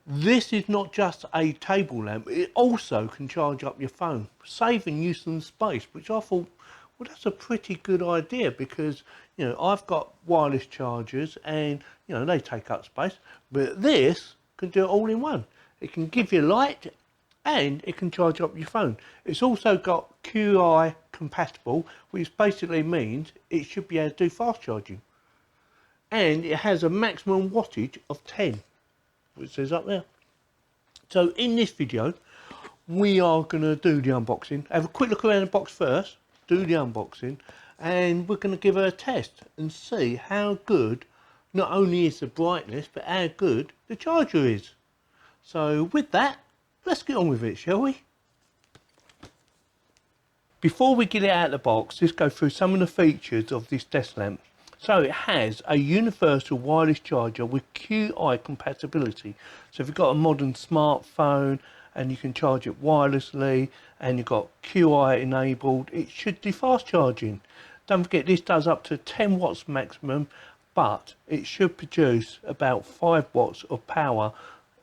This is not just a table lamp, it also can charge up your phone, saving you some space, which I thought, well, that's a pretty good idea because, you know, I've got wireless chargers and, you know, they take up space, but this can do it all in one. It can give you light and it can charge up your phone. It's also got QI compatible, which basically means it should be able to do fast charging. And it has a maximum wattage of 10, which says up there. So in this video, we are going to do the unboxing, have a quick look around the box first, do the unboxing, and we're going to give it a test and see how good not only is the brightness, but how good the charger is. So with that, let's get on with it, shall we? Before we get it out of the box, let's go through some of the features of this desk lamp. So it has a universal wireless charger with QI compatibility. So if you've got a modern smartphone and you can charge it wirelessly and you've got QI enabled, it should do fast charging. Don't forget this does up to 10 watts maximum, but it should produce about 5 watts of power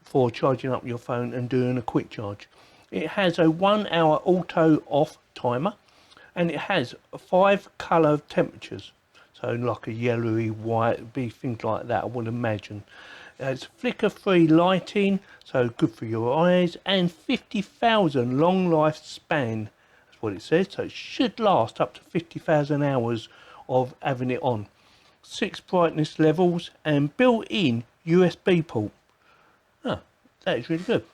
for charging up your phone and doing a quick charge. It has a 1 hour auto off timer and it has 5 colour temperatures. So like a yellowy, white, be things like that, I would imagine. It's flicker free lighting, so good for your eyes, and 50,000 long lifespan. That's what it says, so it should last up to 50,000 hours of having it on. 6 brightness levels and built-in USB port. Oh, that is really good.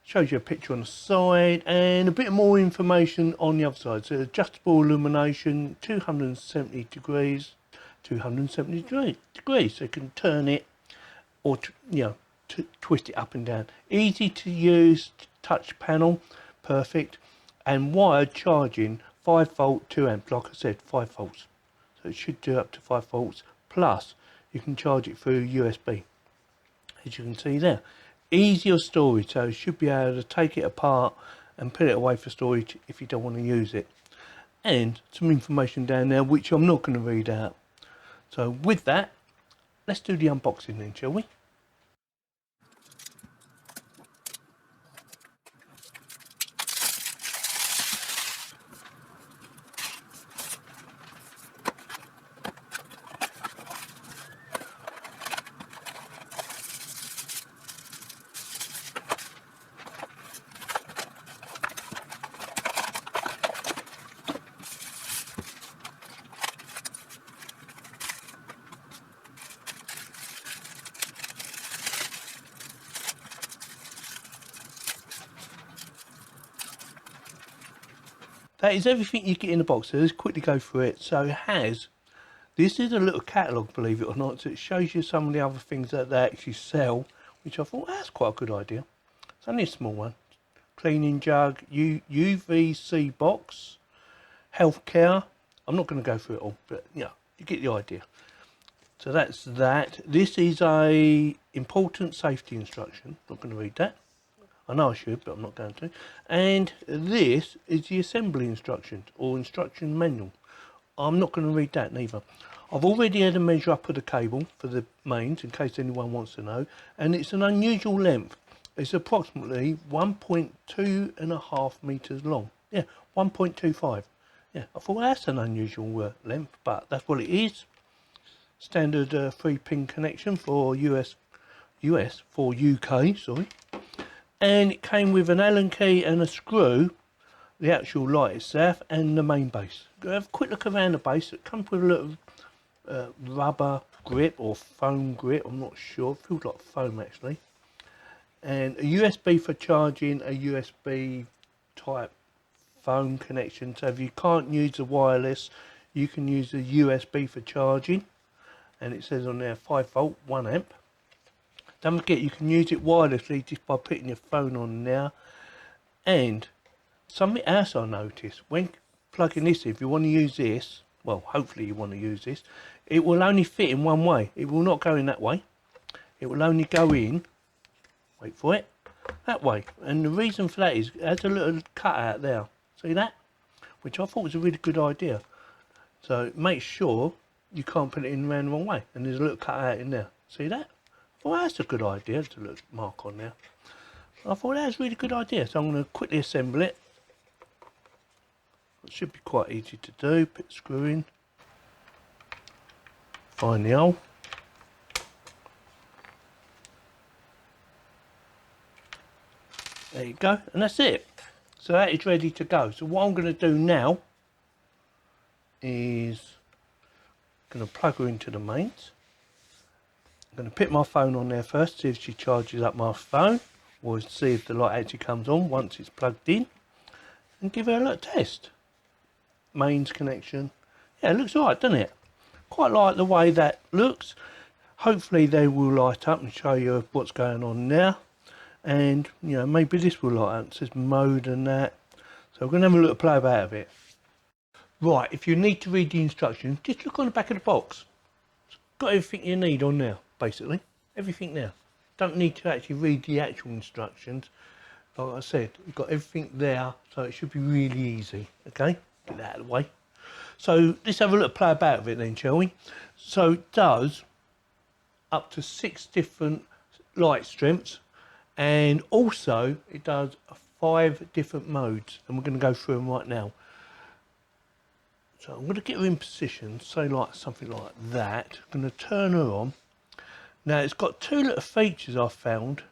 Shows you a picture on the side and a bit more information on the other side. So adjustable illumination, 270 degrees, so you can turn it or twist it up and down. Easy to use touch panel, perfect, and wired charging, 5 volt 2 amp, like I said, 5 volts. So it should do up to 5 volts, plus you can charge it through USB, as you can see there. Easier storage, so you should be able to take it apart and put it away for storage if you don't want to use it. And some information down there which I'm not going to read out. So with that, let's do the unboxing then, shall we? That is everything you get in the box, so let's quickly go through it. So it has, this is a little catalogue, believe it or not, so it shows you some of the other things that they actually sell, which I thought, that's quite a good idea. It's only a small one. Cleaning jug, UVC box, healthcare. I'm not going to go through it all, but you know, you get the idea. So that's that. This is a important safety instruction. Not going to read that. I know I should, but I'm not going to. And this is the assembly instructions or instruction manual. I'm not going to read that neither. I've already had a measure up of the cable for the mains in case anyone wants to know, and it's an unusual length. It's approximately 1.2.5 meters long. Yeah, 1.25. Yeah, I thought that's an unusual length, but that's what it is. Standard 3-pin connection for US for UK, sorry. And it came with an Allen key and a screw, the actual light itself, and the main base. Have a quick look around the base. It comes with a little rubber grip or foam grip, I'm not sure. It feels like foam actually. And a USB for charging, a USB type phone connection. So if you can't use the wireless, you can use the USB for charging. And it says on there 5 volt, 1 amp. Don't forget you can use it wirelessly just by putting your phone on now. And something else I noticed, when plugging this in, if you want to use this, well hopefully you want to use this, it will only fit in one way. It will not go in that way. It will only go in, wait for it, that way. And the reason for that is it has a little cut out there. See that? Which I thought was a really good idea. So make sure you can't put it in around the wrong way. And there's a little cut out in there. See that? Well, that's a good idea to look mark on there. I thought that was a really good idea, so I'm going to quickly assemble it. It should be quite easy to do. Put the screw in, find the hole. There you go, and that's it. So that is ready to go. So what I'm going to do now is going to plug her into the mains. I'm going to put my phone on there first, see if she charges up my phone, or see if the light actually comes on once it's plugged in, and give her a little test. Mains connection. Yeah, it looks alright, doesn't it? Quite like the way that looks. Hopefully they will light up and show you what's going on now. And, you know, maybe this will light up. It says mode and that. So we're going to have a little play about of it. Right, if you need to read the instructions, just look on the back of the box. It's got everything you need on there, basically. Everything there. Don't need to actually read the actual instructions. Like I said, you've got everything there, so it should be really easy. Okay, get that out of the way. So let's have a little play about of it then, shall we? So it does up to 6 different light strengths, and also it does 5 different modes, and we're going to go through them right now. So I'm going to get her in position, say like something like that. I'm going to turn her on. Now it's got 2 little features I found,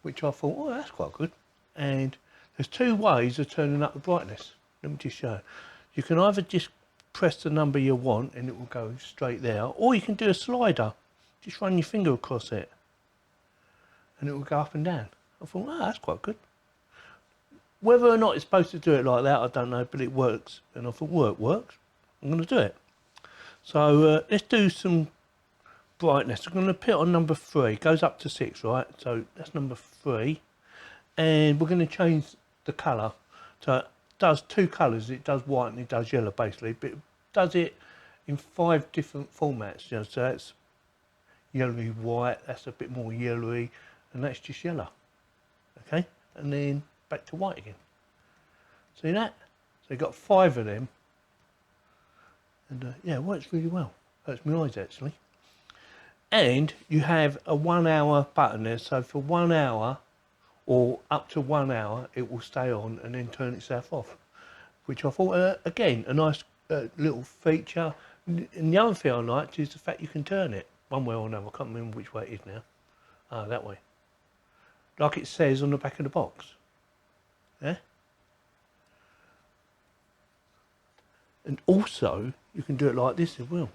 which I thought, oh, that's quite good. And there's 2 ways of turning up the brightness. Let me just show you. You can either just press the number you want and it will go straight there, or you can do a slider. Just run your finger across it and it will go up and down. I thought, oh, that's quite good. Whether or not it's supposed to do it like that, I don't know, but it works. And I thought, well, it works. I'm going to do it. So let's do some brightness. I'm going to put it on number 3. It goes up to 6, right? So that's number 3. And we're going to change the colour. So it does 2 colours. It does white and it does yellow, basically. But it does it in 5 different formats. You know, so that's yellowy white, that's a bit more yellowy, and that's just yellow. Okay? And then back to white again. See that? So you've got 5 of them. And yeah, it works really well. Hurts my eyes actually. And you have a 1 hour button there, so for 1 hour or up to 1 hour it will stay on and then turn itself off, which I thought again a nice little feature. And the other thing I liked is the fact you can turn it one way or another. I can't remember which way it is now. Ah, that way, like it says on the back of the box. Yeah. And also you can do it like this as well.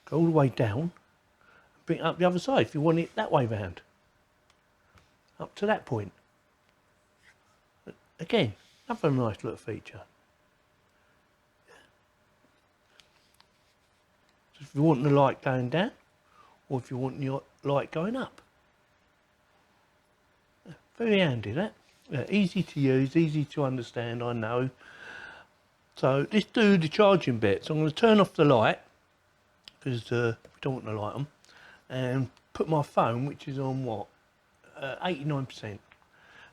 Go all the way down, bring it up the other side if you want it that way round, up to that point. Again, another nice little feature. So if you want the light going down, or if you want your light going up. Very handy that. Easy to use, easy to understand, I know. So let's do the charging bit. So I'm going to turn off the light, because we don't want the light on, and put my phone, which is on what, 89%,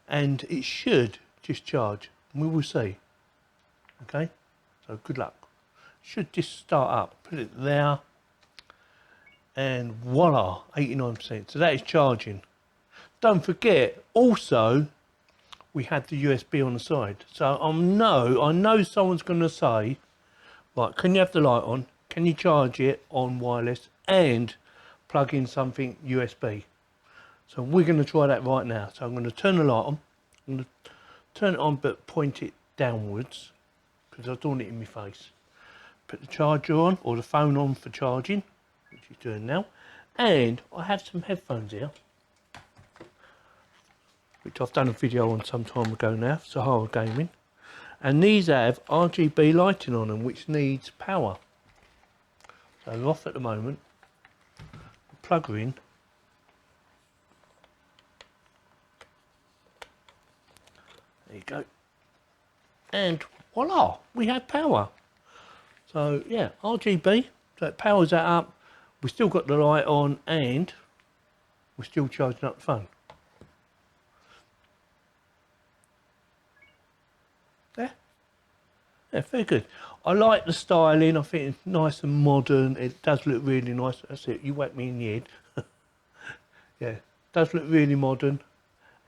and it should just charge, and we will see. Okay, so good luck. Should just start up. Put it there, and voila, 89%. So that is charging. Don't forget, also we had the USB on the side. So I know someone's going to say, right, can you have the light on? Can you charge it on wireless and plug in something USB? So we're going to try that right now. So I'm going to turn the light on. I'm going to turn it on but point it downwards because I don't want it in my face. Put the charger on, or the phone on for charging, which is doing now. And I have some headphones here, which I've done a video on some time ago now, Sahara Gaming. And these have RGB lighting on them, which needs power. So they're off at the moment. Plug her in. There you go. And voila, we have power. So yeah, RGB, so it powers that up. We've still got the light on and we're still charging up the phone. Yeah, very good. I like the styling. I think it's nice and modern. It does look really nice. That's it. You whack me in the head. Yeah, does look really modern,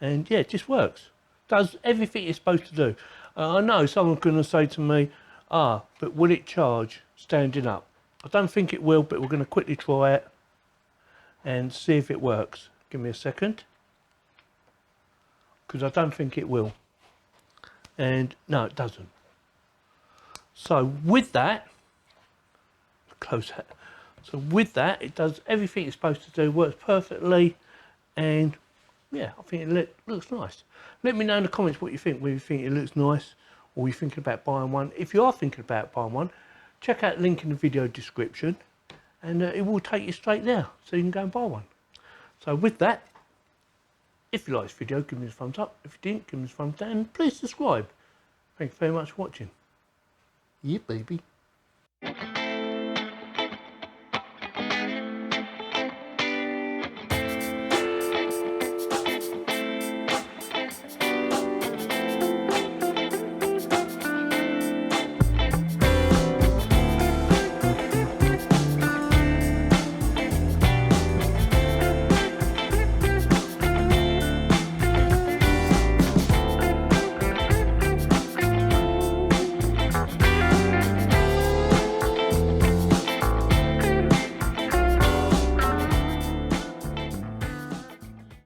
and yeah, it just works. Does everything it's supposed to do. I know someone's going to say to me, but will it charge standing up? I don't think it will, but we're going to quickly try it and see if it works. Give me a second, because I don't think it will. And no, it doesn't. So with that, close that. So with that, it does everything it's supposed to do, works perfectly, and yeah, I think it looks nice. Let me know in the comments what you think, whether you think it looks nice or you're thinking about buying one. If you are thinking about buying one, check out the link in the video description, and it will take you straight there, so you can go and buy one. So with that, if you like this video, give me a thumbs up. If you didn't, give me a thumbs down, and please subscribe. Thank you very much for watching. Yeah, baby.